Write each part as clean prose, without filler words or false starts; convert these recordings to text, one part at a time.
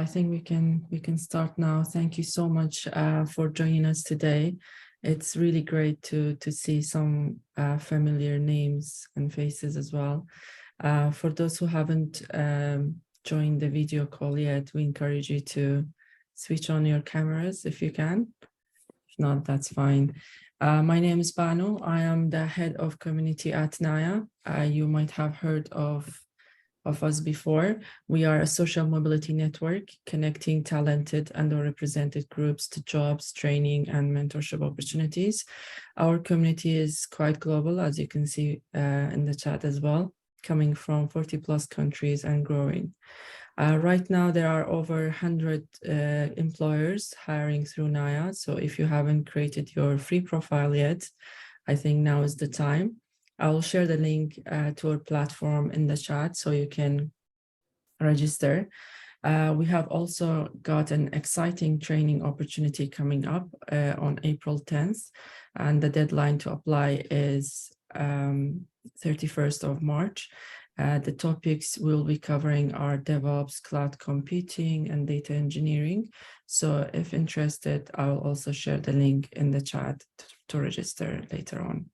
think we can start now. Thank you so much for joining us today. It's really great to see some familiar names and faces as well. For those who haven't joined the video call yet, we encourage you to switch on your cameras if you can. If not, that's fine. My name is Banu. I am the head of community at Naya. You might have heard of us before. We are a social mobility network connecting talented and underrepresented groups to jobs, training, and mentorship opportunities. Our community is quite global, as you can see in the chat as well, coming from 40 plus countries and growing. Right now, there are over 100 employers hiring through Naya. So if you haven't created your free profile yet, I think now is the time. I will share the link to our platform in the chat so you can register. We have also got an exciting training opportunity coming up on April 10th, and the deadline to apply is 31st of March. The topics we'll be covering are DevOps, cloud computing, and data engineering. So if interested, I will also share the link in the chat to register later on.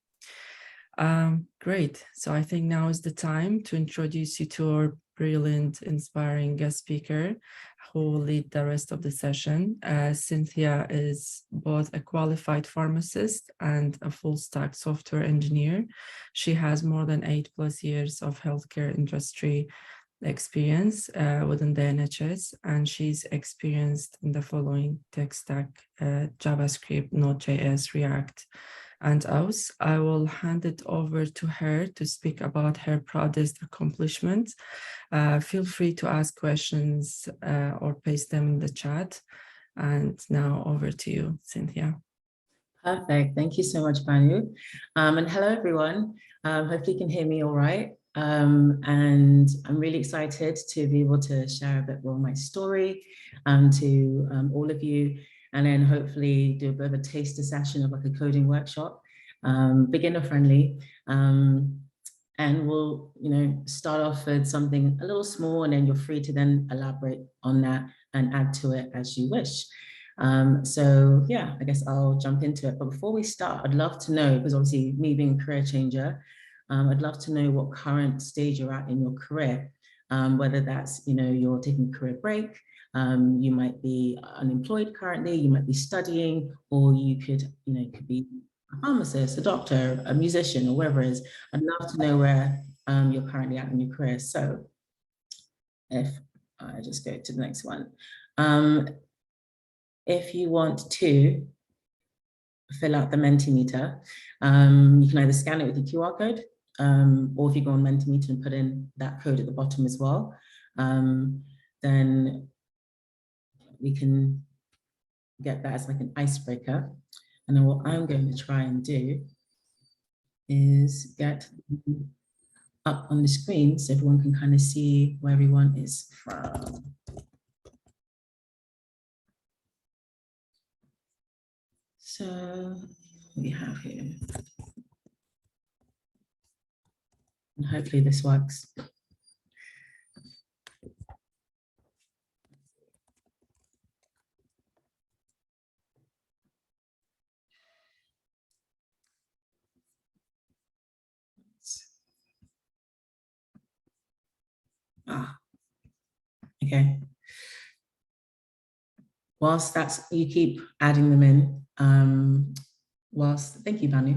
Great. So I think now is the time to introduce you to our brilliant, inspiring guest speaker who will lead the rest of the session. Cynthia is both a qualified pharmacist and a full stack software engineer. She has more than 8+ years of healthcare industry experience within the NHS, and she's experienced in the following tech stack: JavaScript, Node.js, React, and else. I will hand it over to her to speak about her proudest accomplishments. Feel free to ask questions or paste them in the chat. And now over to you, Cynthia. Perfect. Thank you so much, Banu. And hello, everyone. Hopefully you can hear me all right. And I'm really excited to be able to share a bit more of my story to all of you, and then hopefully do a bit of a taster session of like a coding workshop, beginner friendly. And we'll, start off with something a little small, and then you're free to then elaborate on that and add to it as you wish. So yeah, I guess I'll jump into it. But before we start, I'd love to know, because obviously me being a career changer, I'd love to know what current stage you're at in your career, whether that's, you're taking a career break, you might be unemployed currently, you might be studying, or you could, could be a pharmacist, a doctor, a musician, or whatever it is. I'd love to know where you're currently at in your career. So if I just go to the next one. If you want to fill out the Mentimeter, you can either scan it with the QR code, or if you go on Mentimeter and put in that code at the bottom as well, then we can get that as like an icebreaker. And then what I'm going to try and do is get up on the screen so everyone can kind of see where everyone is from. So what we have here, and hopefully this works. Okay. Whilst that's, you keep adding them in, thank you, Banu.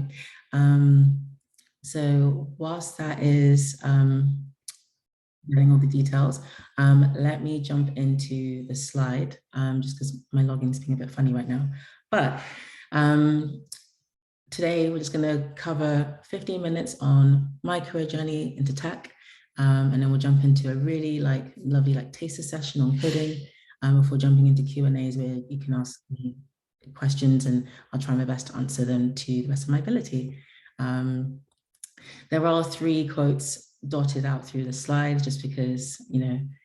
So whilst that is getting all the details, let me jump into the slide, just because my login is being a bit funny right now. But today we're just going to cover 15 minutes on my career journey into tech, and then we'll jump into a really lovely taster session on coding before jumping into Q&As where you can ask me questions, and I'll try my best to answer them to the best of my ability. There are 3 quotes dotted out through the slide just because,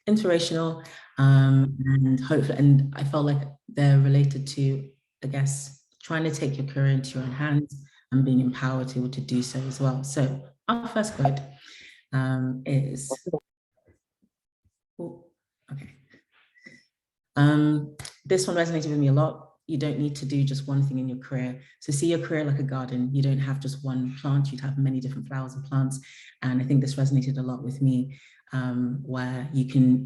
inspirational, and hopefully, and I felt like they're related to, I guess, trying to take your career into your own hands and being empowered to be able to do so as well. So our first quote is, okay. This one resonated with me a lot. You don't need to do just one thing in your career. So see your career like a garden. You don't have just one plant. You'd have many different flowers and plants. And I think this resonated a lot with me, where you can,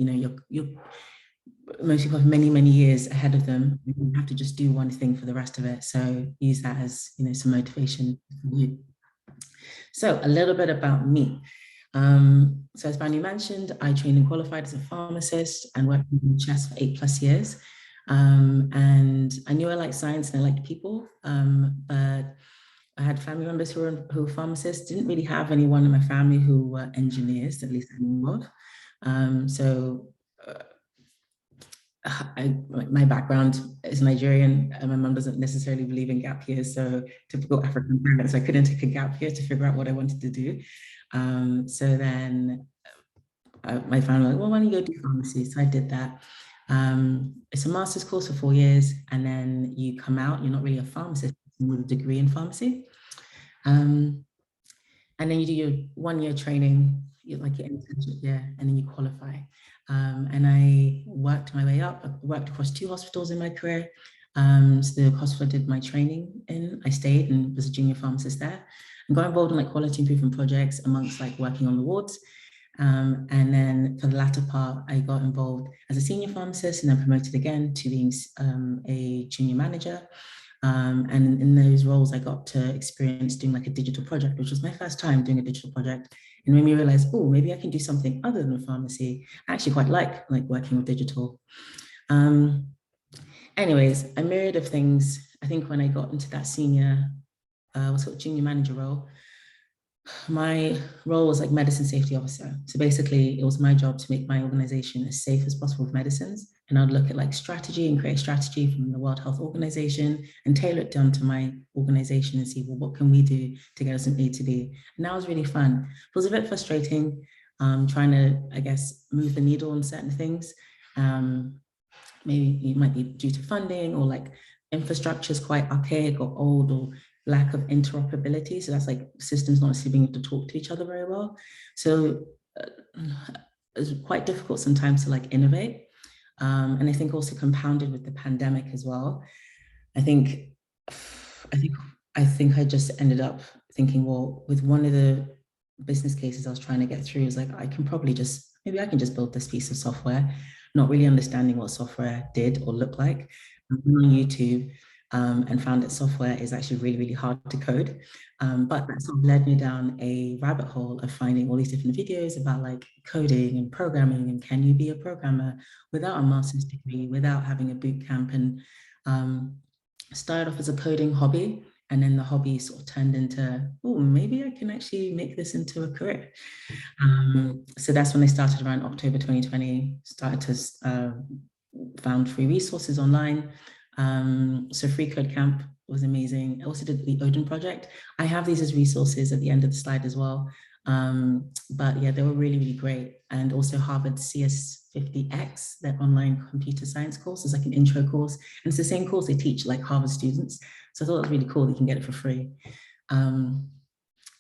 you're most people have many, many years ahead of them. You don't have to just do one thing for the rest of it. So use that as, some motivation for you. So a little bit about me. So as Banu mentioned, I trained and qualified as a pharmacist and worked in NHS for 8+ years. And I knew I liked science and I liked people, but I had family members who were pharmacists. Didn't really have anyone in my family who were engineers, at least I knew of. My background is Nigerian, and my mum doesn't necessarily believe in gap years. So typical African parents, I couldn't take a gap year to figure out what I wanted to do. So then my family was like, well, why don't you go do pharmacy? So I did that. It's a master's course for 4 years, and then you come out, you're not really a pharmacist with a degree in pharmacy. And then you do your 1-year training, like your internship year, and then you qualify. And I worked my way up. I worked across 2 hospitals in my career. So the hospital I did my training in, I stayed and was a junior pharmacist there, and got involved in like quality improvement projects amongst like working on the wards. And then for the latter part, I got involved as a senior pharmacist and then promoted again to being a junior manager. And in those roles, I got to experience doing like a digital project, which was my first time doing a digital project. And made me realize, oh, maybe I can do something other than pharmacy. I actually quite like working with digital. Anyways, a myriad of things. I think when I got into that junior manager role, my role was like medicine safety officer. So basically it was my job to make my organization as safe as possible with medicines. And I'd look at like strategy and create strategy from the World Health Organization and tailor it down to my organization and see, well, what can we do to get us from A to B? And that was really fun. It was a bit frustrating, trying to, I guess, move the needle on certain things. Maybe it might be due to funding or like infrastructure is quite archaic or old or lack of interoperability. So that's like systems not necessarily being able to talk to each other very well. So it's quite difficult sometimes to like innovate. And I think also compounded with the pandemic as well. I think I just ended up thinking, well, with one of the business cases I was trying to get through, is like, maybe I can just build this piece of software, not really understanding what software did or looked like. I went on YouTube and found that software is actually really, really hard to code. But that sort of led me down a rabbit hole of finding all these different videos about like coding and programming, and can you be a programmer without a master's degree, without having a boot camp, and started off as a coding hobby. And then the hobby sort of turned into, oh, maybe I can actually make this into a career. So that's when I started around October 2020, started to found free resources online. So Free Code Camp was amazing. I also did the Odin project. I have these as resources at the end of the slide as well. But yeah, they were really, really great. And also Harvard CS50X, their online computer science course, is like an intro course. And it's the same course they teach like Harvard students. So I thought it was really cool that you can get it for free.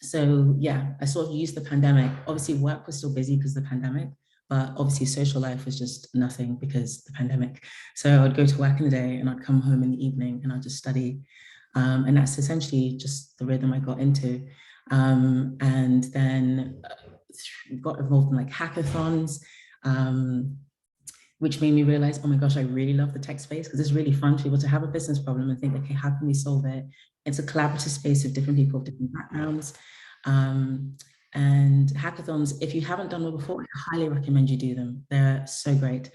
So yeah, I sort of used the pandemic. Obviously work was still busy because of the pandemic, but obviously social life was just nothing because of the pandemic. So I'd go to work in the day and I'd come home in the evening and I'd just study. And that's essentially just the rhythm I got into. And then got involved in like hackathons, which made me realize, oh my gosh, I really love the tech space, because it's really fun to be able to have a business problem and think, okay, how can we solve it? It's a collaborative space of different people of different backgrounds. And hackathons, if you haven't done them before, I highly recommend you do them. They're so great.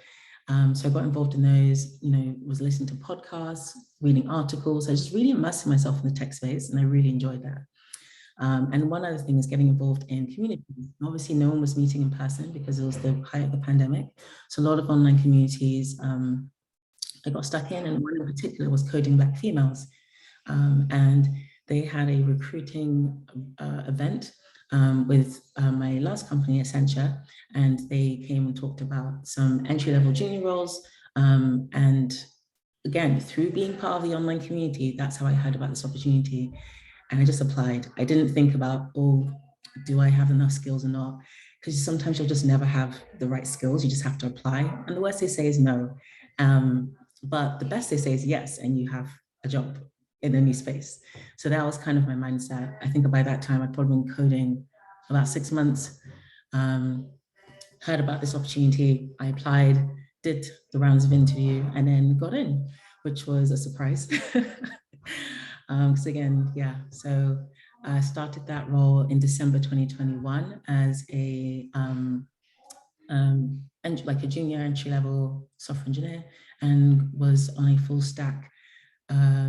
So I got involved in those, was listening to podcasts, reading articles. I just really immersed myself in the tech space, and I really enjoyed that. And one other thing is getting involved in communities. Obviously, no one was meeting in person because it was the height of the pandemic. So a lot of online communities I got stuck in, and one in particular was Coding Black Females. And they had a recruiting event with my last company, Essentia, and they came and talked about some entry-level junior roles. And again, through being part of the online community, that's how I heard about this opportunity. And I just applied. I didn't think about, oh, do I have enough skills or not? Because sometimes you'll just never have the right skills. You just have to apply. And the worst they say is no. But the best they say is yes, and you have a job in a new space. So that was kind of my mindset. I think by that time I'd probably been coding about 6 months, heard about this opportunity. I applied, did the rounds of interview, and then got in, which was a surprise. Because again, yeah, so I started that role in December 2021 as like a junior entry-level software engineer, and was on a full stack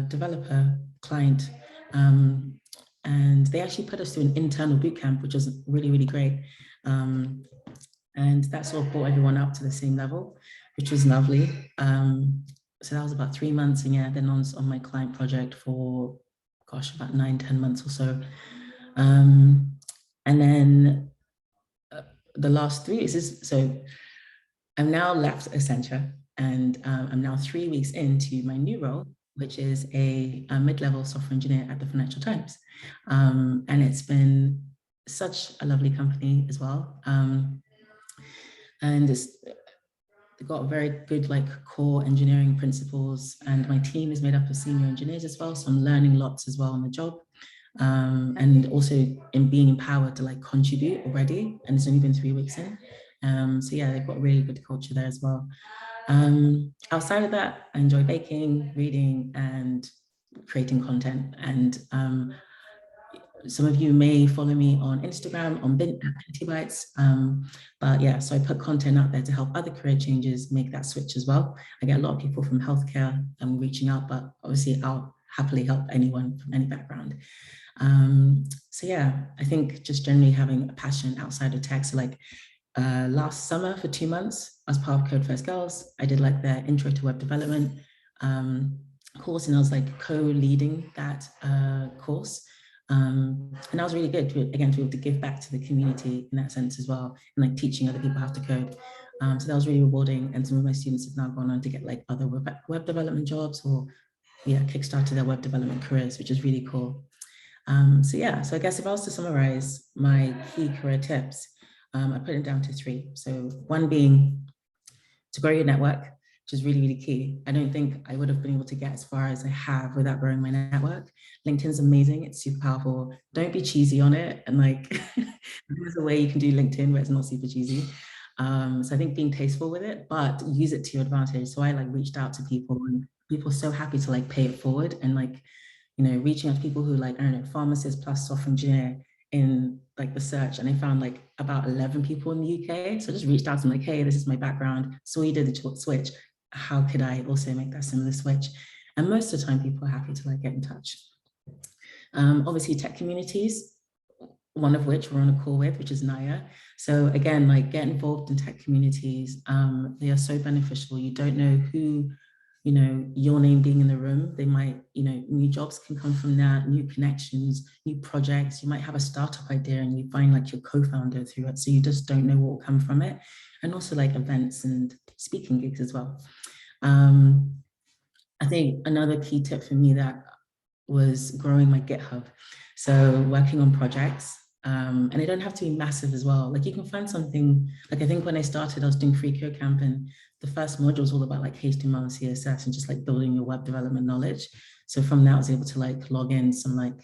developer client. And they actually put us through an internal bootcamp, which was really, really great. And that sort of brought everyone up to the same level, which was lovely. So that was about 3 months, and yeah, then on my client project for, gosh, about 9-10 months or so. And then the last 3 weeks is, so I'm now left Accenture, and I'm now 3 weeks into my new role, which is a mid-level software engineer at the Financial Times. And it's been such a lovely company as well. And they've got very good like core engineering principles, and my team is made up of senior engineers as well. So I'm learning lots as well on the job. And also in being empowered to like contribute already. And it's only been 3 weeks in. So yeah, they've got a really good culture there as well. Outside of that, I enjoy baking, reading, and creating content. And some of you may follow me on Instagram, on Binty but yeah, so I put content out there to help other career changes make that switch as well. I get a lot of people from healthcare reaching out, but obviously I'll happily help anyone from any background. So yeah, I think just generally having a passion outside of tech. So like last summer for 2 months, as part of Code First Girls, I did like their intro to web development course, and I was like co-leading that course. And that was really good, again, to be able to give back to the community in that sense as well, and like teaching other people how to code. So that was really rewarding, and some of my students have now gone on to get like other web development jobs, or yeah, kickstarted their web development careers, which is really cool. So yeah, so I guess if I was to summarize my key career tips, I put it down to 3. So one being to grow your network, which is really, really key. I don't think I would have been able to get as far as I have without growing my network. LinkedIn's amazing, it's super powerful. Don't be cheesy on it. And like, there's a way you can do LinkedIn where it's not super cheesy. So I think being tasteful with it, but use it to your advantage. So I like reached out to people, and people are so happy to like pay it forward, and like, you know, reaching out to people who like, I don't know, pharmacist plus software engineer in like the search, and I found like about 11 people in the UK. So I just reached out to them like, hey, this is my background. So you did the switch. How could I also make that similar switch? And most of the time people are happy to like get in touch. Obviously tech communities, one of which we're on a call with, which is Naya. So again, like get involved in tech communities. They are so beneficial. You don't know who, you know, your name being in the room, they might, you know, new jobs can come from that, new connections, new projects. You might have a startup idea and you find like your co-founder through it. So you just don't know what will come from it. And also like events and speaking gigs as well. I think another key tip for me that was growing my GitHub. So working on projects, and they don't have to be massive as well. Like you can find something, like I think when I started, I was doing free code camp, and the first module was all about like HTML and CSS and just like building your web development knowledge. So from that, I was able to like log in some like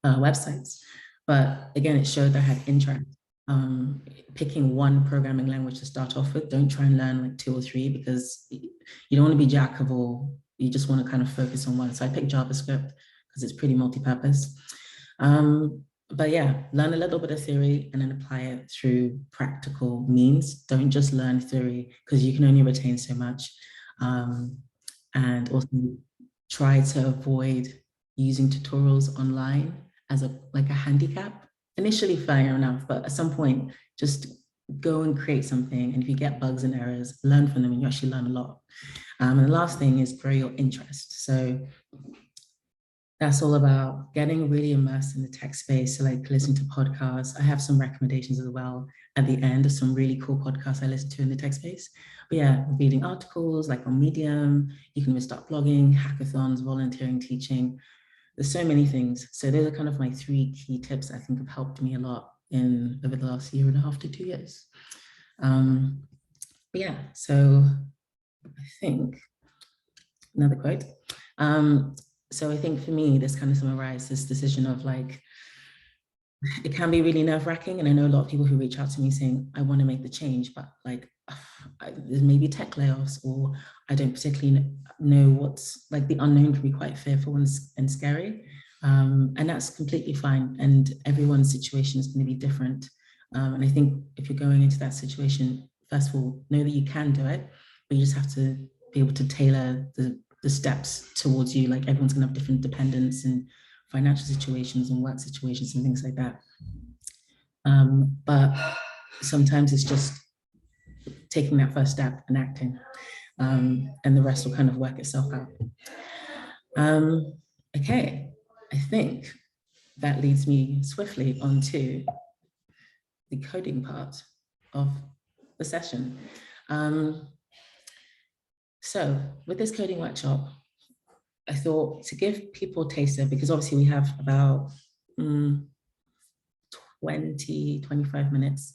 websites. But again, it showed that I had interest. Picking one programming language to start off with. Don't try and learn like 2 or 3, because you don't want to be jack of all. You just want to kind of focus on one. So I picked JavaScript because it's pretty multi-purpose. But yeah, learn a little bit of theory and then apply it through practical means. Don't just learn theory, because you can only retain so much. And also try to avoid using tutorials online as like a handicap. Initially fair enough, but at some point, just go and create something. And if you get bugs and errors, learn from them, and you actually learn a lot. And the last thing is grow your interest. So that's all about getting really immersed in the tech space. So like listening to podcasts. I have some recommendations as well at the end of some really cool podcasts I listen to in the tech space. But yeah, reading articles like on Medium. You can even start blogging, hackathons, volunteering, teaching. There's so many things. So those are kind of my 3 key tips I think have helped me a lot over the last 1.5 to 2 years. But yeah, so I think another quote. So I think for me, this kind of summarized this decision of like, it can be really nerve-wracking. And I know a lot of people who reach out to me saying, I want to make the change, but like, there's maybe tech layoffs, or I don't particularly know what's like, the unknown can be quite fearful and scary. And that's completely fine. And everyone's situation is going to be different. And I think if you're going into that situation, first of all, know that you can do it, but you just have to be able to tailor the steps towards you. Like everyone's gonna have different dependents and financial situations and work situations and things like that. But sometimes it's just taking that first step and acting, and the rest will kind of work itself out. Okay, I think that leads me swiftly onto the coding part of the session. So with this coding workshop, I thought to give people a taster, because obviously we have about 20, 25 minutes.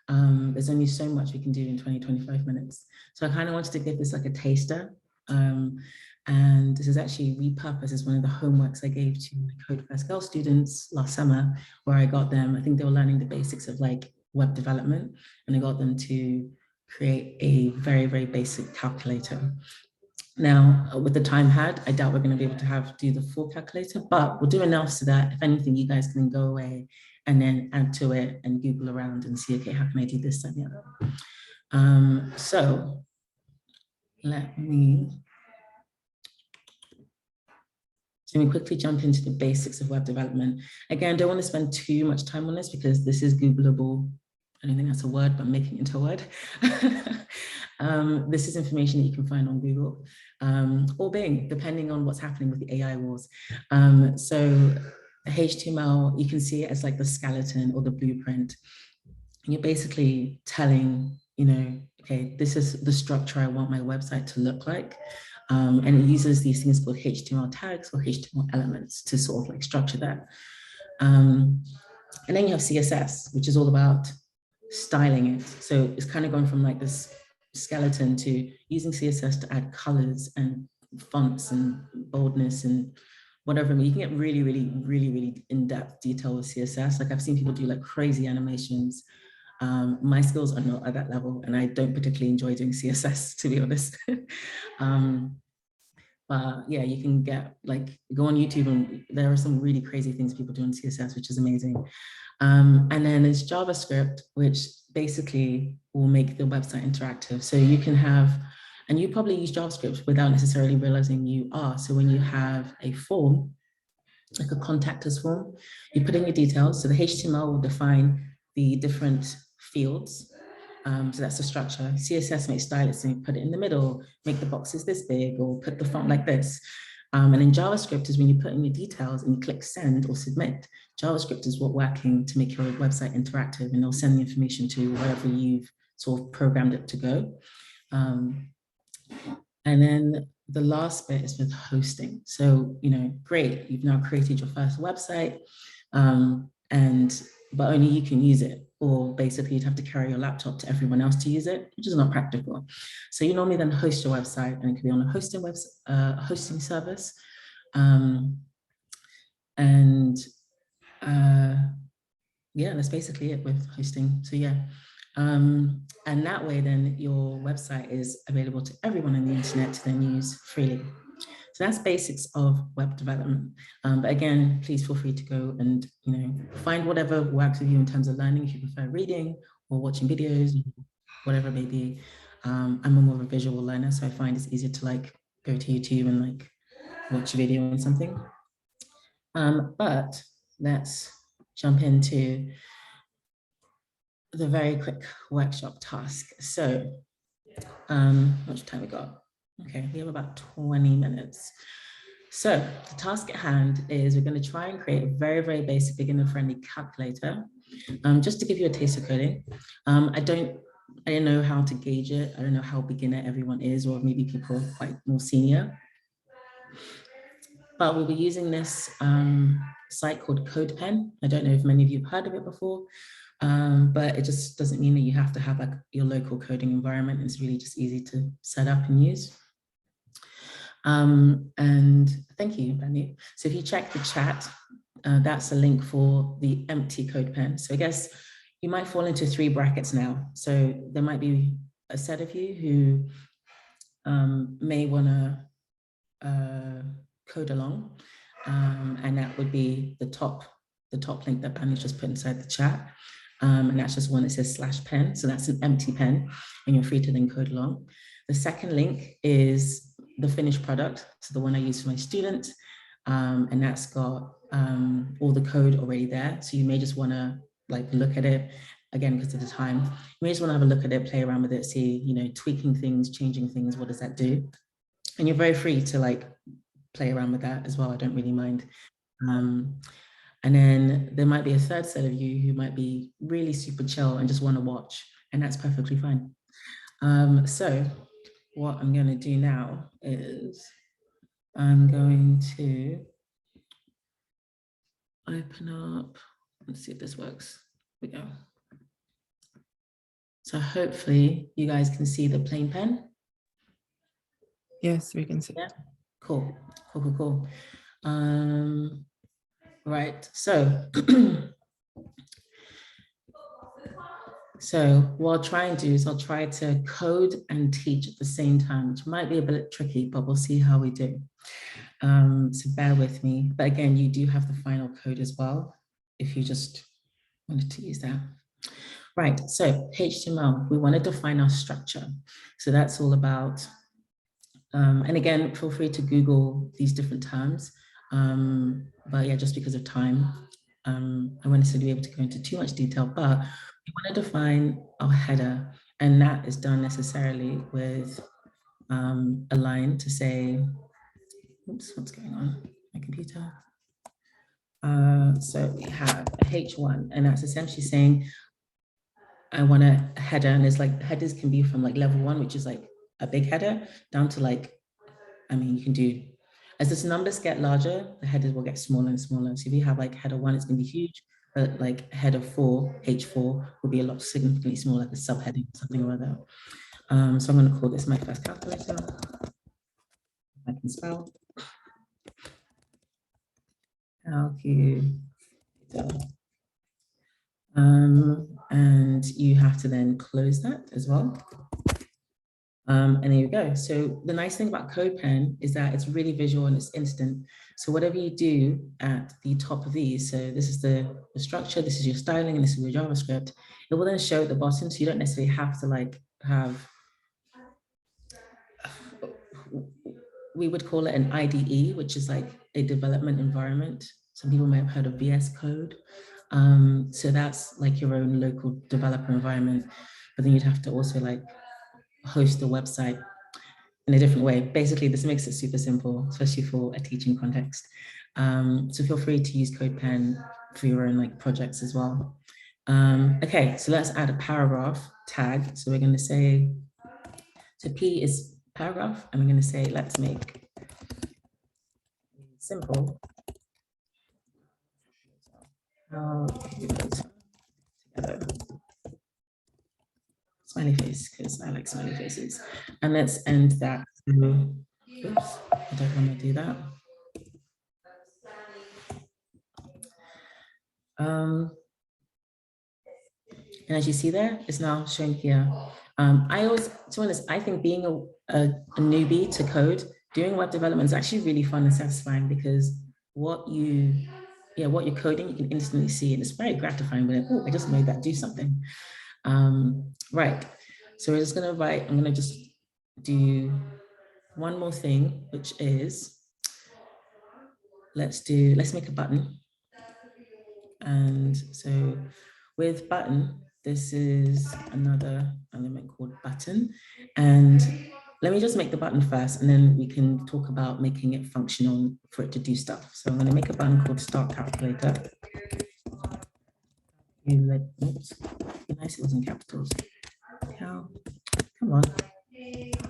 There's only so much we can do in 20, 25 minutes. So I kind of wanted to give this like a taster. And this is actually repurposed as one of the homeworks I gave to my Code First Girl students last summer, where I got them, I think they were learning the basics of like web development, and I got them to create a very, very basic calculator. Now, with the time had, I doubt we're going to be able to do the full calculator, but we'll do enough so that if anything, you guys can go away and then add to it and Google around and see, okay, how can I do this and the other? So let me quickly jump into the basics of web development. Again, I don't want to spend too much time on this because this is Googleable. I don't think that's a word, but I'm making it into a word. This is information that you can find on Google or Bing, depending on what's happening with the AI wars. So HTML, you can see it as like the skeleton or the blueprint. And you're basically telling, okay, this is the structure I want my website to look like. And it uses these things called HTML tags or HTML elements to sort of like structure that. And then you have CSS, which is all about styling it. So it's kind of going from like this skeleton to using CSS to add colors and fonts and boldness and whatever. I mean, you can get really, really, really, really in-depth detail with CSS. Like I've seen people do like crazy animations. My skills are not at that level, and I don't particularly enjoy doing CSS, to be honest. But yeah, you can get like, go on YouTube and there are some really crazy things people do in CSS, which is amazing. And then there's JavaScript, which basically will make the website interactive. So you can have, and you probably use JavaScript without necessarily realizing you are. So when you have a form, like a contact us form, you put in your details. So the HTML will define the different fields. So that's the structure. CSS makes style it, so you put it in the middle, make the boxes this big, or put the font like this. And then JavaScript is when you put in your details and you click send or submit. JavaScript is what working to make your website interactive, and it'll send the information to wherever you've sort of programmed it to go. And then the last bit is with hosting. So, great, you've now created your first website, but only you can use it, or basically you'd have to carry your laptop to everyone else to use it, which is not practical. So you normally then host your website, and it could be on a hosting service. Yeah, that's basically it with hosting. So yeah, and that way then your website is available to everyone on the internet to then use freely. So that's basics of web development. But again, please feel free to go and find whatever works with you in terms of learning. If you prefer reading or watching videos, whatever it may be. I'm a more of a visual learner, so I find it's easier to like go to YouTube and like watch a video on something. But let's jump into the very quick workshop task. So how much time we got? Okay, we have about 20 minutes. So the task at hand is we're going to try and create a very, very basic beginner-friendly calculator. Just to give you a taste of coding. I don't know how to gauge it. I don't know how beginner everyone is, or maybe people quite more senior. But we'll be using this site called CodePen. I don't know if many of you have heard of it before, but it just doesn't mean that you have to have like your local coding environment. It's really just easy to set up and use. And thank you, Banu. So if you check the chat, that's a link for the empty code pen. So I guess you might fall into 3 brackets now. So there might be a set of you who may want to code along, and that would be the top link that Banu just put inside the chat. And that's just one that says /pen. So that's an empty pen, and you're free to then code along. The second link is the finished product. So the one I use for my students, and that's got all the code already there. So you may just want to like look at it again because of the time. You may just want to have a look at it, play around with it, see, you know, tweaking things, changing things. What does that do? And you're very free to like play around with that as well. I don't really mind. And then there might be a third set of you who might be really super chill and just want to watch, and that's perfectly fine. So what I'm going to do now is I'm going to open up, let's see if this works. Here we go. So hopefully you guys can see the plain pen. Yes, we can see. Yeah, cool. Right, so so what I'll try and do is I'll try to code and teach at the same time, which might be a bit tricky, but we'll see how we do. So bear with me. But again, you do have the final code as well, if you just wanted to use that. Right, so HTML, we want to define our structure. So that's all about, and again, feel free to Google these different terms. But yeah, just because of time, I won't necessarily be able to go into too much detail, but we want to define our header, and that is done necessarily with a line to say, oops, what's going on? My computer. So we have a H1, and that's essentially saying, I want a header, and it's like headers can be from like level 1, which is like a big header, down to like, I mean, you can do, as this numbers get larger, the headers will get smaller and smaller. So if you have like header 1, it's going to be huge, but like header 4, H4, will be a lot significantly smaller, like a subheading, something or other. So I'm going to call this my first calculator. I can spell. Calculator. And you have to then close that as well. And there you go. So the nice thing about CodePen is that it's really visual and it's instant. So whatever you do at the top of these, so this is the structure, this is your styling, and this is your JavaScript, it will then show at the bottom. So you don't necessarily have to like have, we would call it an IDE, which is like a development environment. Some people may have heard of VS Code. So that's like your own local developer environment, but then you'd have to also like host the website in a different way. Basically, this makes it super simple, especially for a teaching context. So feel free to use CodePen for your own like projects as well. Okay, so let's add a paragraph tag. So we're going to say, so P is paragraph, and we're going to say, let's make simple. Together. Smiley face, because I like smiley faces. And let's end that. Oops, I don't want to do that. And as you see there, it's now shown here. I always, to be honest, I think being a newbie to code, doing web development is actually really fun and satisfying, because what you're coding, you can instantly see, and it's very gratifying. But oh, I just made that do something. Right. So we're just going to write, I'm going to just do one more thing, which is, let's make a button. And so with button, this is another element called button. And let me just make the button first, and then we can talk about making it functional for it to do stuff. So I'm going to make a button called start calculator. Oops, be nice it was in capitals. Come on.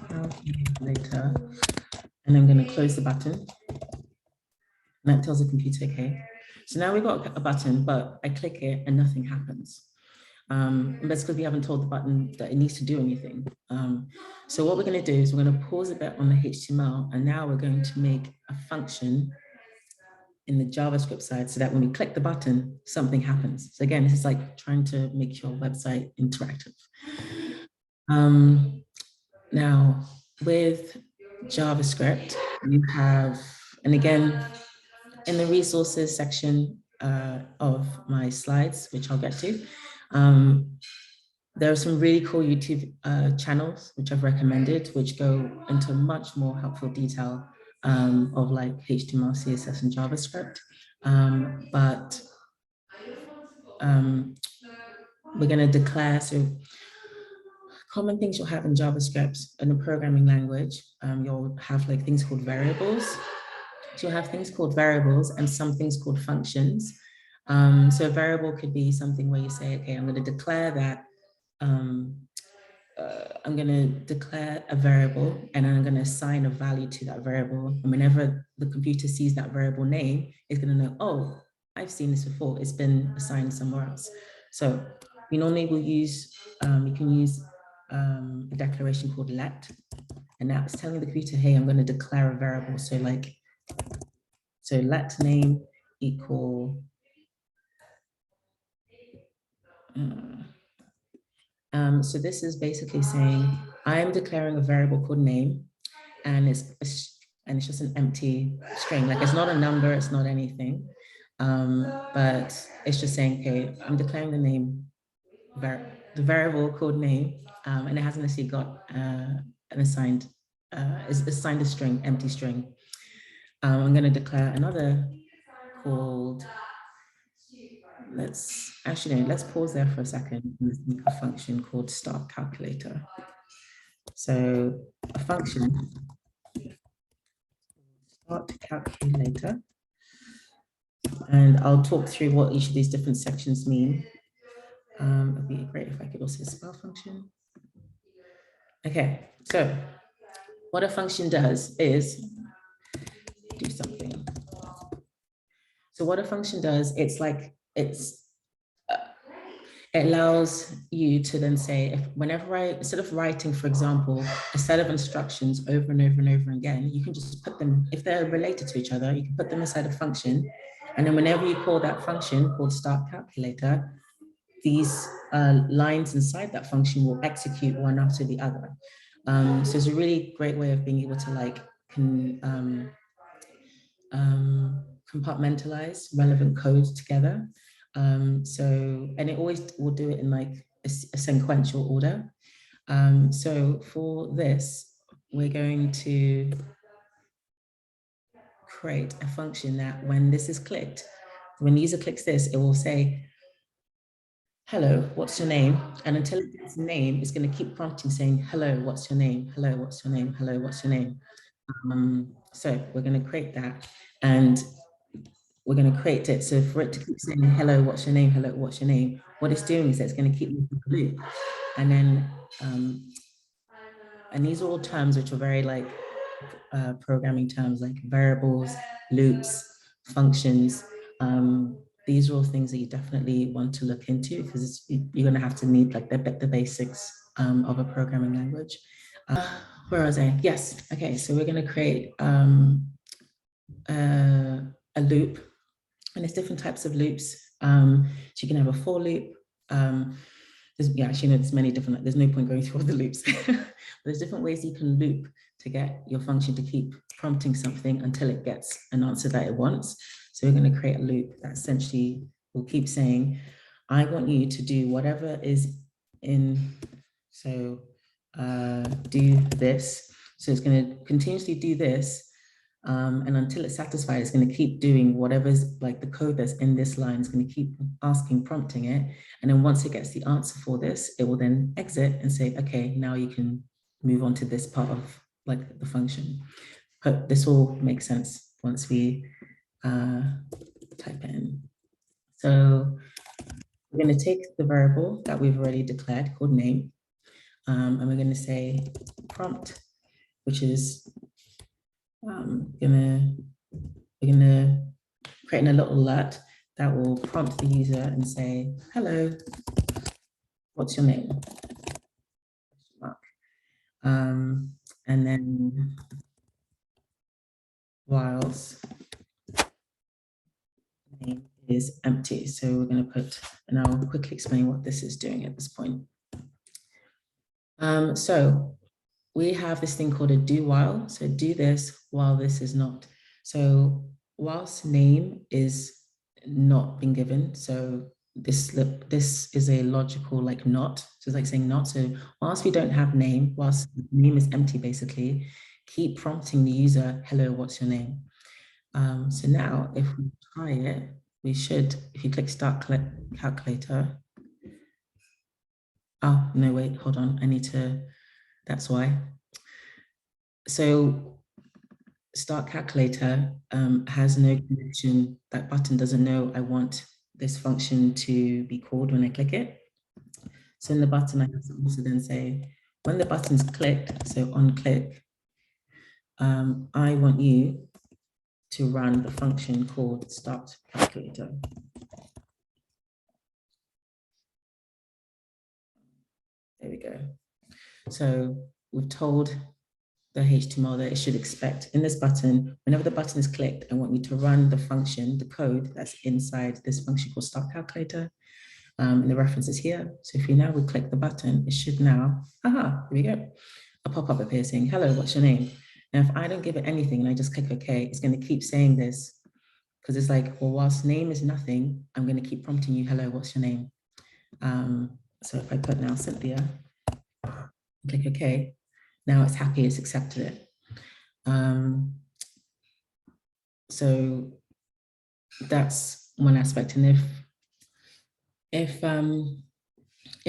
Calculator. And I'm going to close the button. And that tells the computer, okay. So now we've got a button, but I click it and nothing happens. And that's because we haven't told the button that it needs to do anything. So what we're going to do is we're going to pause a bit on the HTML, and now we're going to make a function in the JavaScript side so that when we click the button, something happens. So again, this is like trying to make your website interactive. Now, with JavaScript, you have, and again, in the resources section of my slides, which I'll get to, there are some really cool YouTube channels which I've recommended, which go into much more helpful detail of like HTML, CSS, and JavaScript. But we're going to declare, so common things you'll have in JavaScript in a programming language, you'll have like things called variables. So you'll have things called variables and some things called functions. So a variable could be something where you say, okay, I'm going to declare that I'm going to declare a variable and I'm going to assign a value to that variable. And whenever the computer sees that variable name, it's going to know, oh, I've seen this before. It's been assigned somewhere else. So we normally will use, you can use a declaration called let. And now it's telling the computer, hey, I'm going to declare a variable. So like, so let name equal, so this is basically saying, I'm declaring a variable called name, and it's just an empty string. Like it's not a number, it's not anything, but it's just saying, okay, I'm declaring the name, the variable called name, and it hasn't necessarily got an assigned, it's assigned a string, empty string. I'm going to declare another called, let's pause there for a second. Let's make a function called start calculator. So a function, start calculator, and I'll talk through what each of these different sections mean. It'd be great if I could also spell function. Okay, so what a function does is do something. So what a function does, it's like, it allows you to then say, if whenever instead of writing, for example, a set of instructions over and over and over again, you can just put them, if they're related to each other, you can put them inside a function. And then whenever you call that function called start calculator, these lines inside that function will execute one after the other. So it's a really great way of being able to like compartmentalize relevant code together. And it always will do it in like a sequential order. So for this, we're going to create a function that when this is clicked, when the user clicks this, it will say, hello, what's your name? And until it gets a name, it's going to keep prompting saying, hello, what's your name? Hello, what's your name? Hello, what's your name? So we're going to create that, and we're going to create it. So for it to keep saying, hello, what's your name? Hello, what's your name? What it's doing is it's going to keep moving the loop. And then, and these are all terms which are very like programming terms, like variables, loops, functions. These are all things that you definitely want to look into, because you're going to have to need like the basics of a programming language. Where was I? Yes. Okay. So we're going to create a loop, and there's different types of loops. So you can have a for loop. There's many different, there's no point going through all the loops. There's different ways you can loop to get your function to keep prompting something until it gets an answer that it wants. So we're going to create a loop that essentially will keep saying, I want you to do whatever is in, so do this. So it's going to continuously do this. And until it's satisfied, it's going to keep doing whatever's like the code that's in this line is going to keep asking, prompting it. And then once it gets the answer for this, it will then exit and say, okay, now you can move on to this part of like the function. But this will make sense once we type it in. So we're going to take the variable that we've already declared called name, and we're going to say prompt, which is we're gonna create a little alert that will prompt the user and say, hello, what's your name? And then whilst name is empty. So we're going to put, and I'll quickly explain what this is doing at this point. So we have this thing called a do while. So do this while this is not. So whilst name is not being given, so this is a logical like not. So it's like saying not. So whilst we don't have name, whilst name is empty, basically, keep prompting the user, hello, what's your name? So now if we try it, we should, if you click start calculator. Oh, no, wait, hold on. I need to, that's why. So start calculator has no connection. That button doesn't know I want this function to be called when I click it. So in the button, I have to also then say, when the button's clicked, so on click, I want you to run the function called start calculator. There we go. So we've told the HTML that it should expect in this button, whenever the button is clicked, I want you to run the function, the code that's inside this function called start calculator. And the reference is here. So if we now would click the button, it should now, here we go. A pop-up appears saying, hello, what's your name? Now, if I don't give it anything and I just click OK, it's going to keep saying this because it's like, well, whilst name is nothing, I'm going to keep prompting you, hello, what's your name? So if I put now Cynthia, click OK, now it's happy, it's accepted it. So that's one aspect. And if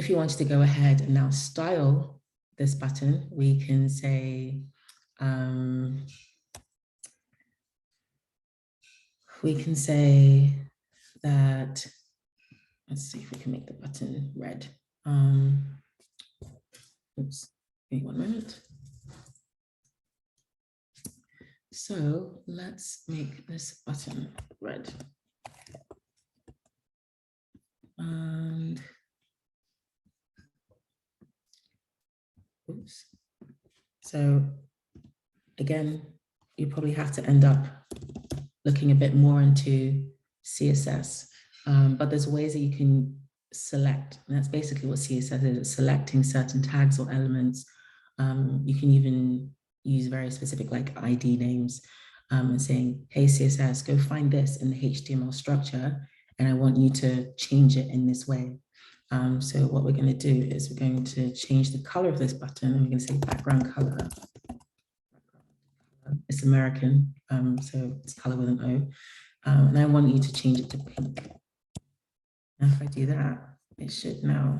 you wanted to go ahead and now style this button, we can say, that, let's see if we can make the button red. Oops, give me 1 minute. So let's make this button red. And oops. So again, you probably have to end up looking a bit more into CSS, but there's ways that you can select, and that's basically what CSS is, selecting certain tags or elements. You can even use very specific like ID names and saying, hey, CSS, go find this in the HTML structure, and I want you to change it in this way. So what we're going to do is we're going to change the color of this button, and we're going to say background color. It's American, so it's color with an O. And I want you to change it to pink. And if I do that, it should now,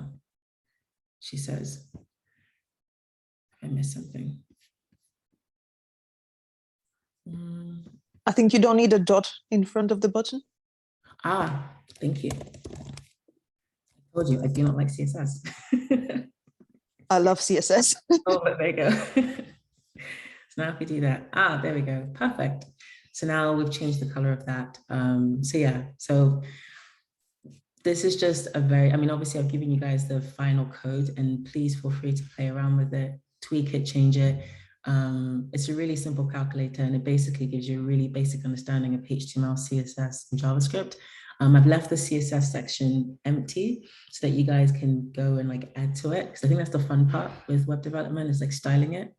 she says, I missed something. I think you don't need a dot in front of the button. Ah, thank you. I told you, I do not like CSS. I love CSS. Oh, but there you go. So now if we do that, there we go, perfect. So now we've changed the color of that. So yeah, so this is just a very, I mean, obviously I've given you guys the final code, and please feel free to play around with it, tweak it, change it. It's a really simple calculator, and it basically gives you a really basic understanding of HTML, CSS, and JavaScript. I've left the CSS section empty so that you guys can go and like add to it, because I think that's the fun part with web development, is like styling it.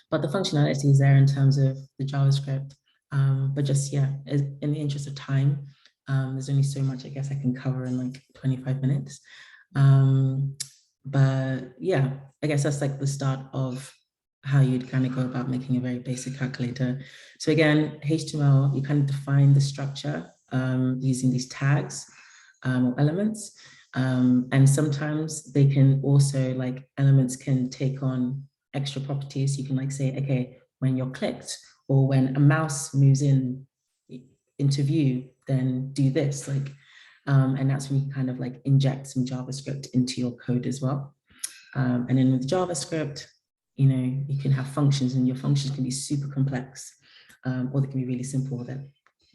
But the functionality is there in terms of the JavaScript. But just, yeah, in the interest of time, there's only so much I guess I can cover in like 25 minutes. But yeah, I guess that's like the start of how you'd kind of go about making a very basic calculator. So again, HTML, you kind of define the structure using these tags or elements. And sometimes they can also, like, elements can take on extra properties. You can like say, okay, when you're clicked or when a mouse moves into view, then do this, like, and that's when you kind of like inject some JavaScript into your code as well. And then with JavaScript, you know, you can have functions, and your functions can be super complex, or they can be really simple that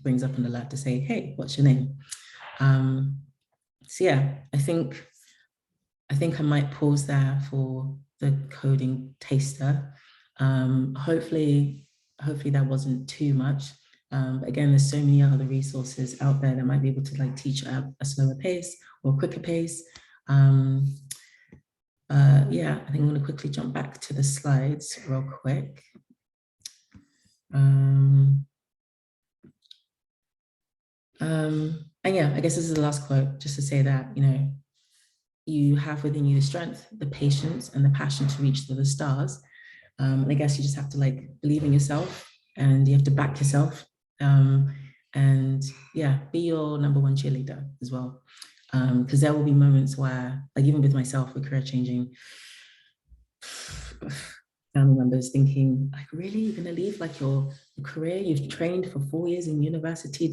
brings up an alert to say, hey, what's your name? So yeah, I think I think I might pause there for the coding taster. Hopefully that wasn't too much. But again, there's so many other resources out there that might be able to like teach at a slower pace or quicker pace. Yeah, I think I'm going to quickly jump back to the slides real quick. And yeah, I guess this is the last quote, just to say that, you know, you have within you the strength, the patience, and the passion to reach the stars. And I guess you just have to like believe in yourself, and you have to back yourself. And yeah, be your #1 cheerleader as well. Because there will be moments where, like even with myself, with career changing, family members thinking, like, really, you're gonna leave like your career you've trained for 4 years in university,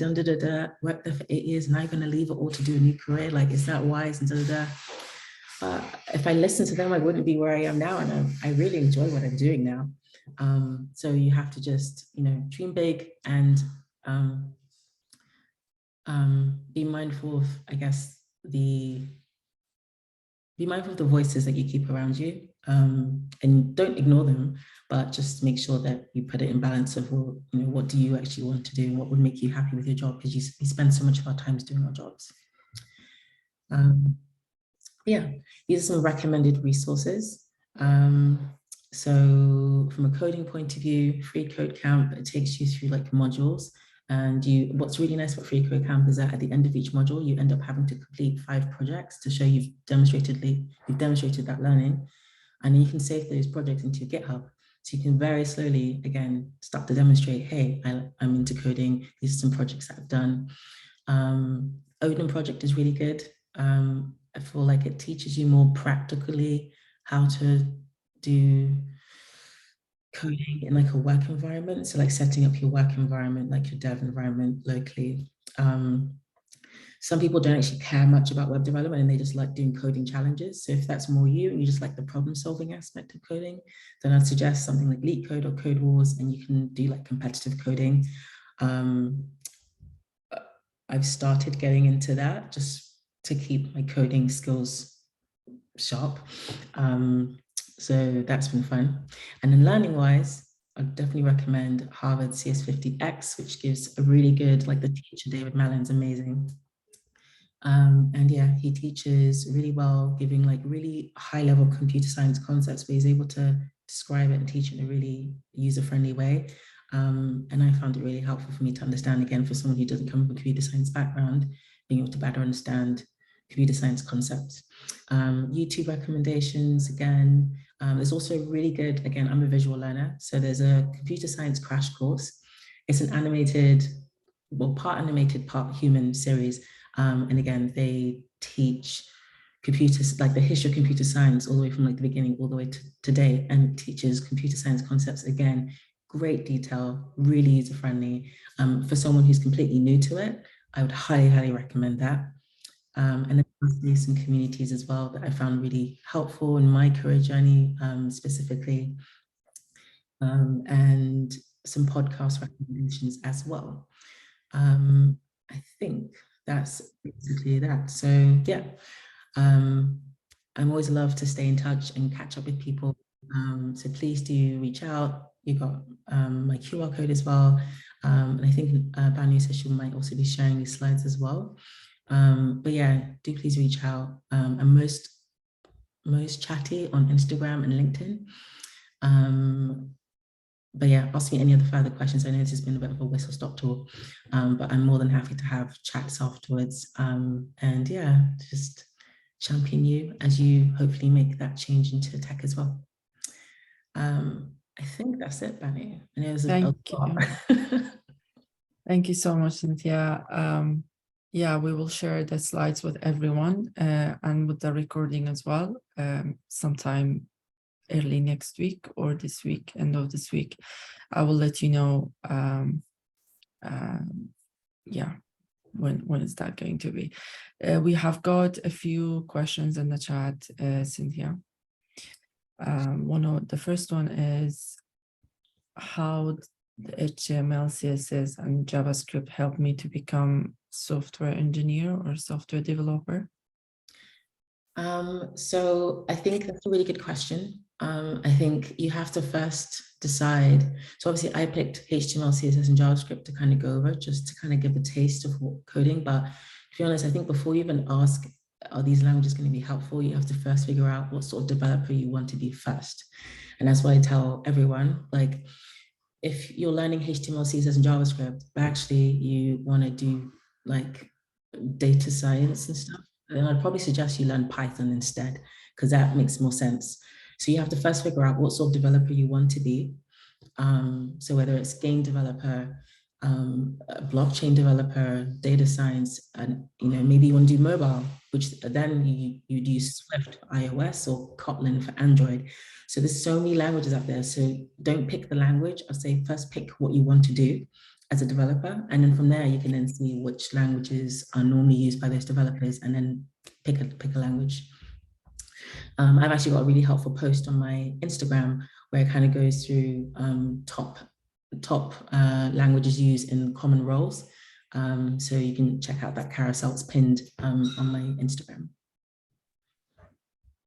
worked there for 8 years, and now you're gonna leave it all to do a new career? Like, is that wise? And if I listened to them, I wouldn't be where I am now, and I really enjoy what I'm doing now. So you have to just, you know, dream big and be mindful of, I guess, be mindful of the voices that you keep around you, and don't ignore them, but just make sure that you put it in balance of, well, you know, what do you actually want to do, and what would make you happy with your job, because we spend so much of our time doing our jobs. Yeah, these are some recommended resources. So from a coding point of view, Free Code Camp, it takes you through like modules. And what's really nice about Free Code Camp is that at the end of each module, you end up having to complete 5 projects to show you've demonstrated that learning. And then you can save those projects into your GitHub. So you can very slowly, again, start to demonstrate, hey, I'm into coding. These are some projects that I've done. Odin project is really good. I feel like it teaches you more practically how to do coding in like a work environment. So like setting up your work environment, like your dev environment locally. Some people don't actually care much about web development, and they just like doing coding challenges. So if that's more you, and you just like the problem solving aspect of coding, then I'd suggest something like LeetCode or Code Wars, and you can do like competitive coding. I've started getting into that just to keep my coding skills sharp. So that's been fun. And then learning wise, I definitely recommend Harvard CS50X, which gives a really good, like the teacher, David Mallon's amazing. And yeah, he teaches really well, giving like really high level computer science concepts, but he's able to describe it and teach it in a really user-friendly way. And I found it really helpful for me to understand, again, for someone who doesn't come from a computer science background, being able to better understand computer science concepts. YouTube recommendations, again, there's also really good, again, I'm a visual learner, so there's a computer science crash course. It's an animated, well, part animated, part human series. And again, they teach computers, like the history of computer science, all the way from like the beginning all the way to today, and teaches computer science concepts, again, great detail, really user-friendly. For someone who's completely new to it, I would highly, highly recommend that. And then there's some communities as well that I found really helpful in my career journey, specifically, and some podcast recommendations as well. I think that's basically that. So yeah, I'm always love to stay in touch and catch up with people. So please do reach out. You got my QR code as well. And I think Banu says she might also be sharing these slides as well. But yeah, do please reach out. I'm most chatty on Instagram and LinkedIn. But yeah, ask me any other further questions. I know this has been a bit of a whistle stop tour, but I'm more than happy to have chats afterwards. And yeah, just champion you as you hopefully make that change into tech as well. I think that's it, Banu. I know it was a lot. Thank you so much, Cynthia. Yeah, we will share the slides with everyone and with the recording as well, sometime early next week or this week, end of this week. I will let you know, yeah, when is that going to be. We have got a few questions in the chat, Cynthia. The first one is, how the HTML, CSS, and JavaScript help me to become software engineer or software developer? So I think that's a really good question. I think you have to first decide. So obviously I picked HTML, CSS, and JavaScript to kind of go over, just to kind of give a taste of what coding. But to be honest, I think before you even ask, are these languages going to be helpful, you have to first figure out what sort of developer you want to be first. And that's why I tell everyone, like, if you're learning HTML, CSS, and JavaScript, but actually you want to do like data science and stuff, then I'd probably suggest you learn Python instead, because that makes more sense. So you have to first figure out what sort of developer you want to be. So whether it's game developer, a blockchain developer, data science, and maybe you want to do mobile, which then you'd use Swift, iOS, or Kotlin for Android. So there's so many languages out there. So don't pick the language. I'll say first pick what you want to do as a developer, and then from there you can then see which languages are normally used by those developers, and then pick a language. I've actually got a really helpful post on my Instagram where it kind of goes through top languages used in common roles. So you can check out that carousel. It's pinned on my Instagram.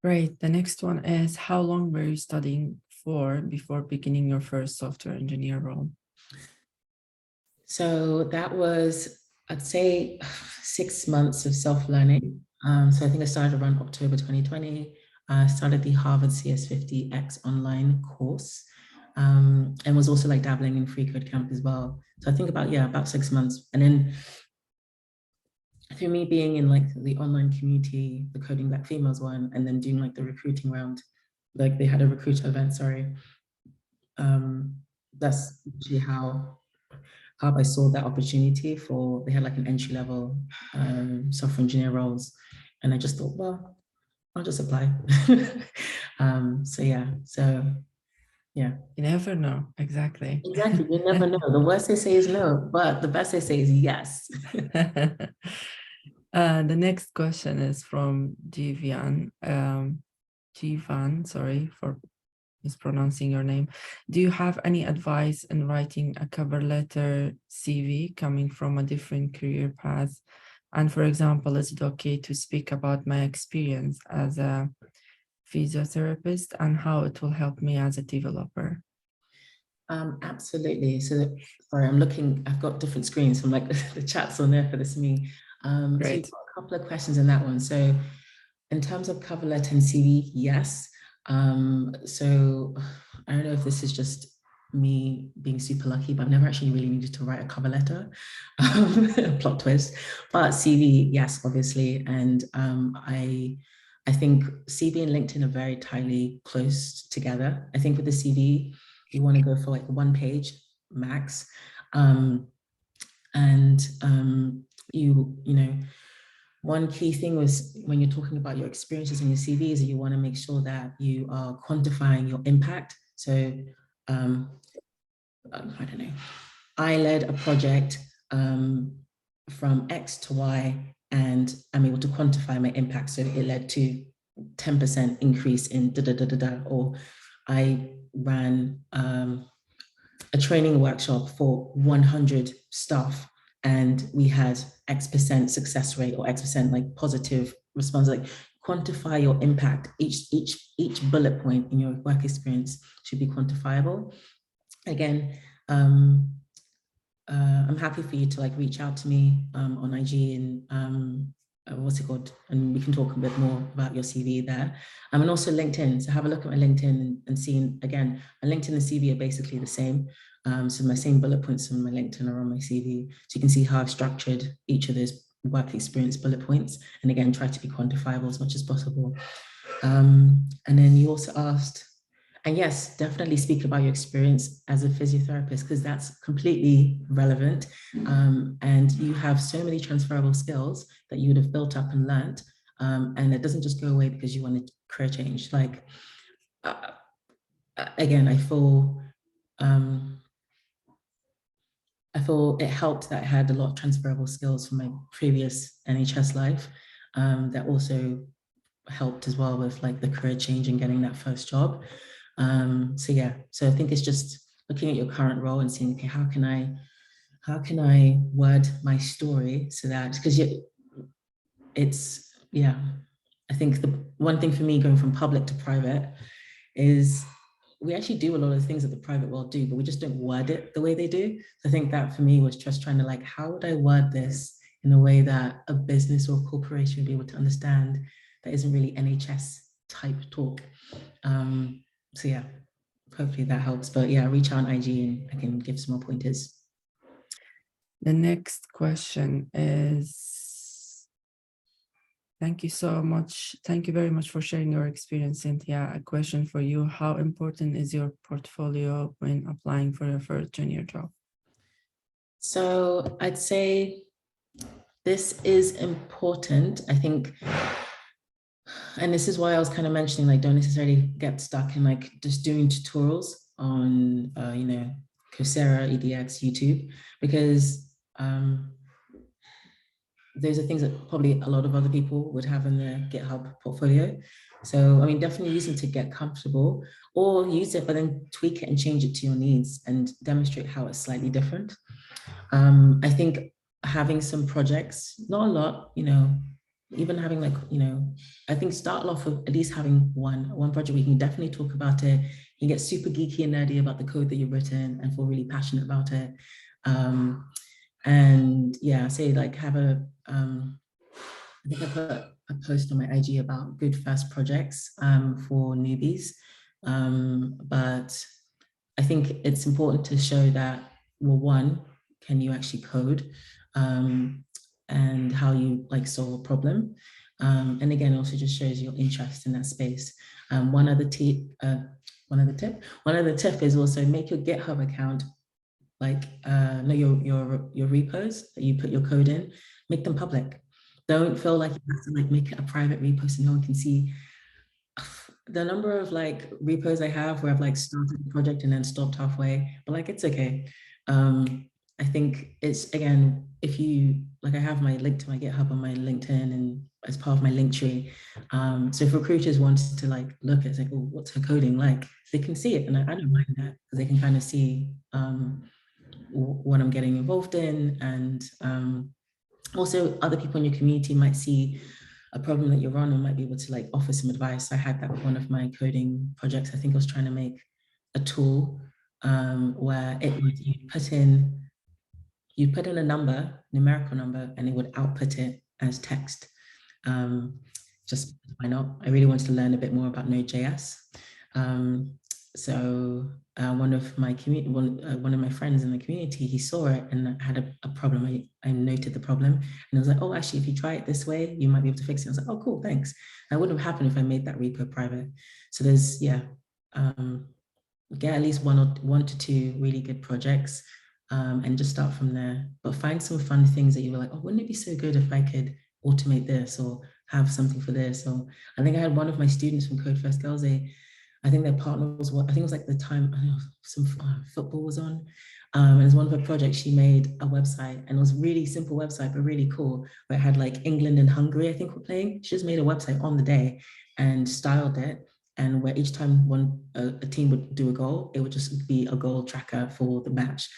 Great. The next one is, how long were you studying for before beginning your first software engineer role? So that was, I'd say, 6 months of self-learning. So I think I started around October 2020. I started the Harvard CS50X online course, and was also like dabbling in free code camp as well. So I think about 6 months. And then through me being in like the online community, the Coding Black Females one, and then doing like the recruiting round, like they had a recruiter event, sorry. That's actually how I saw that opportunity for, they had like an entry level software engineer roles. And I just thought, well, I'll just apply. So yeah. You never know. Exactly. Exactly. You never know. The worst they say is no, but the best they say is yes. The next question is from Jivan. Jivan, sorry for mispronouncing your name. Do you have any advice in writing a cover letter CV coming from a different career path? And for example, is it okay to speak about my experience as a physiotherapist and how it will help me as a developer? Absolutely. So sorry, I'm looking, I've got different screens from like the chat's on there for this me. So you've got a couple of questions in that one. So in terms of cover letter and CV, yes. So I don't know if this is just me being super lucky, but I've never actually really needed to write a cover letter, plot twist, but CV, yes, obviously. And I think CV and LinkedIn are very tightly close together. I think with the CV, you want to go for like 1 page max. One key thing was when you're talking about your experiences in your CV is that you want to make sure that you are quantifying your impact. So I don't know, I led a project from X to Y, and I'm able to quantify my impact. So it led to 10% increase in or I ran a training workshop for 100 staff, and we had X% success rate or X% like positive response. Like quantify your impact. Each bullet point in your work experience should be quantifiable. Again, I'm happy for you to like reach out to me on IG and what's it called, and we can talk a bit more about your CV there, and also LinkedIn. So have a look at my LinkedIn and see, again, my LinkedIn and CV are basically the same. So my same bullet points on my LinkedIn are on my CV, so you can see how I've structured each of those work experience bullet points, and again, try to be quantifiable as much as possible. And then you also asked, and yes, definitely speak about your experience as a physiotherapist, because that's completely relevant. And you have so many transferable skills that you would have built up and learned. And it doesn't just go away because you want a career change. Like, again, I feel it helped that I had a lot of transferable skills from my previous NHS life that also helped as well with like the career change and getting that first job. So yeah, so I think it's just looking at your current role and seeing, okay, how can I word my story so that, because I think think the one thing for me going from public to private is we actually do a lot of things that the private world do, but we just don't word it the way they do. So I think that for me was just trying to like, how would I word this in a way that a business or a corporation would be able to understand that isn't really NHS type talk. So yeah, hopefully that helps. But yeah, reach out on IG and I can give some more pointers. The next question is, thank you so much. Thank you very much for sharing your experience, Cynthia. A question for you. How important is your portfolio when applying for your first junior job? So I'd say this is important, I think, and this is why I was kind of mentioning, like, don't necessarily get stuck in like just doing tutorials on, you know, Coursera, EDX, YouTube, because those are things that probably a lot of other people would have in their GitHub portfolio. So, I mean, definitely use them to get comfortable, or use it, but then tweak it and change it to your needs and demonstrate how it's slightly different. I think having some projects, not a lot, you know, even having like, you know, I think start off with at least having one project where you can definitely talk about it. You get super geeky and nerdy about the code that you've written and feel really passionate about it. And yeah, say like have a, I think I put a post on my IG about good first projects for newbies. But I think it's important to show that, well, one, can you actually code? And how you like solve a problem. And again, also just shows your interest in that space. One other tip is also make your GitHub account, like know your repos that you put your code in, make them public. Don't feel like you have to like make it a private repo so no one can see. The number of like repos I have where I've like started a project and then stopped halfway, but like it's okay. I think it's, again, if you like, I have my link to my GitHub on my LinkedIn and as part of my link tree. So if recruiters wanted to like look at, it's like, oh, what's her coding like? They can see it, and I don't mind that because they can kind of see what I'm getting involved in, and also other people in your community might see a problem that you're on and might be able to like offer some advice. I had that with one of my coding projects. I think I was trying to make a tool where it would, you put in a number, numerical number, and it would output it as text. Just why not? I really wanted to learn a bit more about Node.js. So one of my friends in the community, he saw it and had a problem. I noted the problem and I was like, oh, actually, if you try it this way, you might be able to fix it. I was like, oh, cool, thanks. That wouldn't have happened if I made that repo private. So there's, yeah, get at least one to two really good projects and just start from there. But find some fun things that you were like, oh, wouldn't it be so good if I could automate this or have something for this? Or I think I had one of my students from Code First Girls, I think their partner was, I think it was like the time, I don't know, some football was on. And as one of her projects, she made a website, and it was a really simple website, but really cool, where it had like England and Hungary, I think, were playing. She just made a website on the day and styled it. And where each time a team would do a goal, it would just be a goal tracker for the match.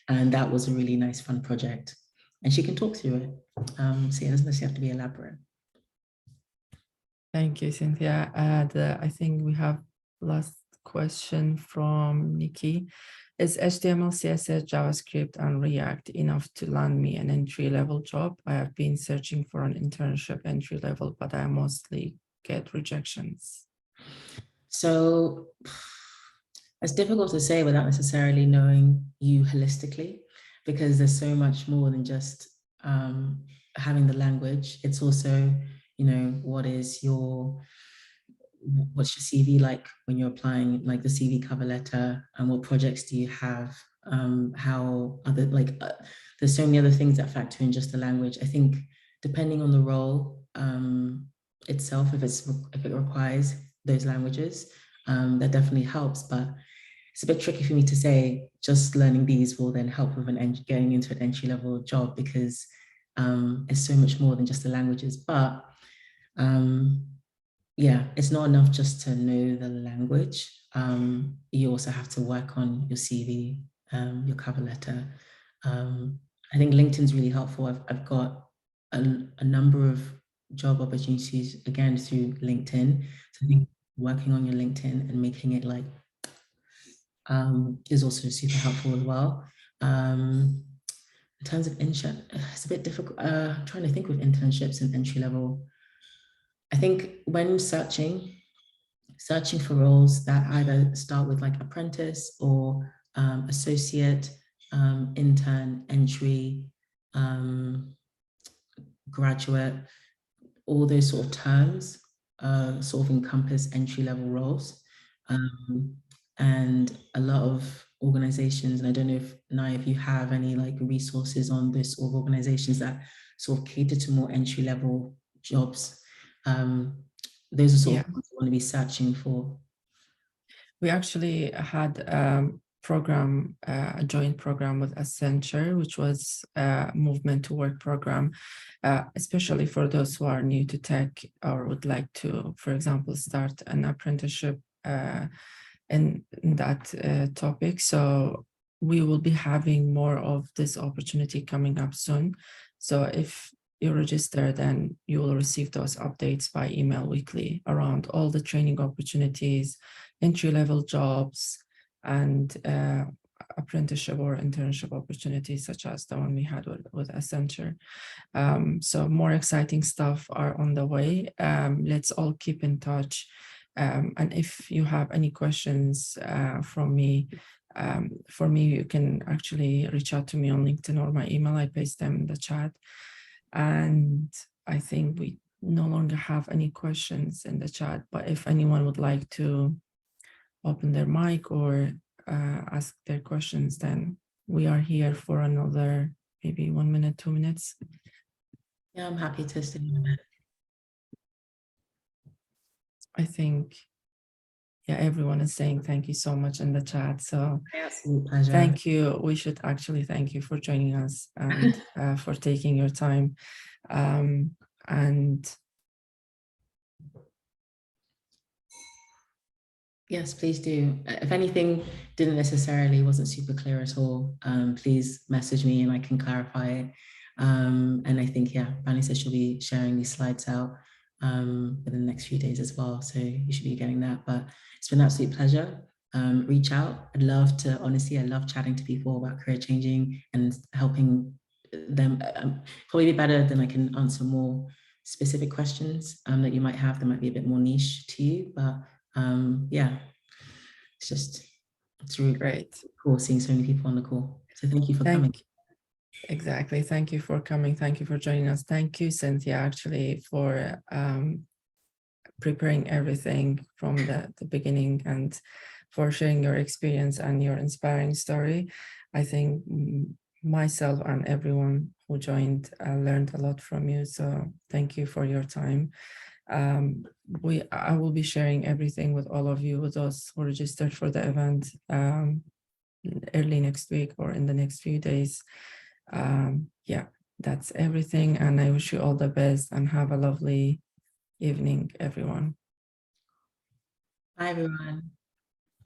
And that was a really nice, fun project. And she can talk through it. So yeah, it doesn't necessarily have to be elaborate. Thank you, Cynthia. I think we have last question from Nikki. Is HTML, CSS, JavaScript, and React enough to land me an entry-level job? I have been searching for an internship entry-level, but I mostly get rejections. So it's difficult to say without necessarily knowing you holistically, because there's so much more than just having the language. It's also, you know, what's your CV like when you're applying, like the CV cover letter, and what projects do you have? How other, like, there's so many other things that factor in just the language. I think depending on the role itself, if it requires those languages, that definitely helps. But it's a bit tricky for me to say just learning these will then help with getting into an entry-level job, because it's so much more than just the languages. But yeah, it's not enough just to know the language. You also have to work on your CV, your cover letter. I think LinkedIn's really helpful. I've got a number of job opportunities, again, through LinkedIn. So I think working on your LinkedIn and making it like is also super helpful as well. In terms of internship, it's a bit difficult. I'm trying to think with internships and entry level. I think when searching for roles that either start with like apprentice or associate, intern, entry, graduate, all those sort of terms sort of encompass entry level roles. And a lot of organizations, and I don't know if you have any like resources on this, or organizations that sort of cater to more entry level jobs. Those are sort of what I want to be searching for. We actually had a joint program with Accenture, which was a movement to work program, especially for those who are new to tech or would like to, for example, start an apprenticeship in that topic. So we will be having more of this opportunity coming up soon. So if you register, then you will receive those updates by email weekly around all the training opportunities, entry-level jobs, and apprenticeship or internship opportunities, such as the one we had with Accenture. So more exciting stuff are on the way. Let's all keep in touch. And if you have any questions from me, for me, you can actually reach out to me on LinkedIn or my email. I paste them in the chat. And I think we no longer have any questions in the chat, but if anyone would like to open their mic or ask their questions, then we are here for another maybe 1 minute, 2 minutes. Yeah, I'm happy to stay in a minute. I think, yeah, everyone is saying thank you so much in the chat. So absolute pleasure. Thank you. We should actually thank you for joining us and for taking your time. And yes, please do. If anything wasn't super clear at all, please message me and I can clarify it. And I think, yeah, Fanny says she'll be sharing these slides out within the next few days as well. So you should be getting that. But it's been an absolute pleasure. Reach out. I'd love to, honestly, I love chatting to people about career changing and helping them. Probably be better than I can answer more specific questions that you might have that might be a bit more niche to you. But yeah, it's really great. Cool seeing so many people on the call. So thank you for coming. Exactly. Thank you for coming. Thank you for joining us. Thank you, Cynthia, actually, for preparing everything from the beginning and for sharing your experience and your inspiring story. I think myself and everyone who joined learned a lot from you. So thank you for your time. I will be sharing everything with all of you, with those who registered for the event early next week or in the next few days. Yeah, that's everything. And I wish you all the best and have a lovely evening, everyone. Bye, everyone.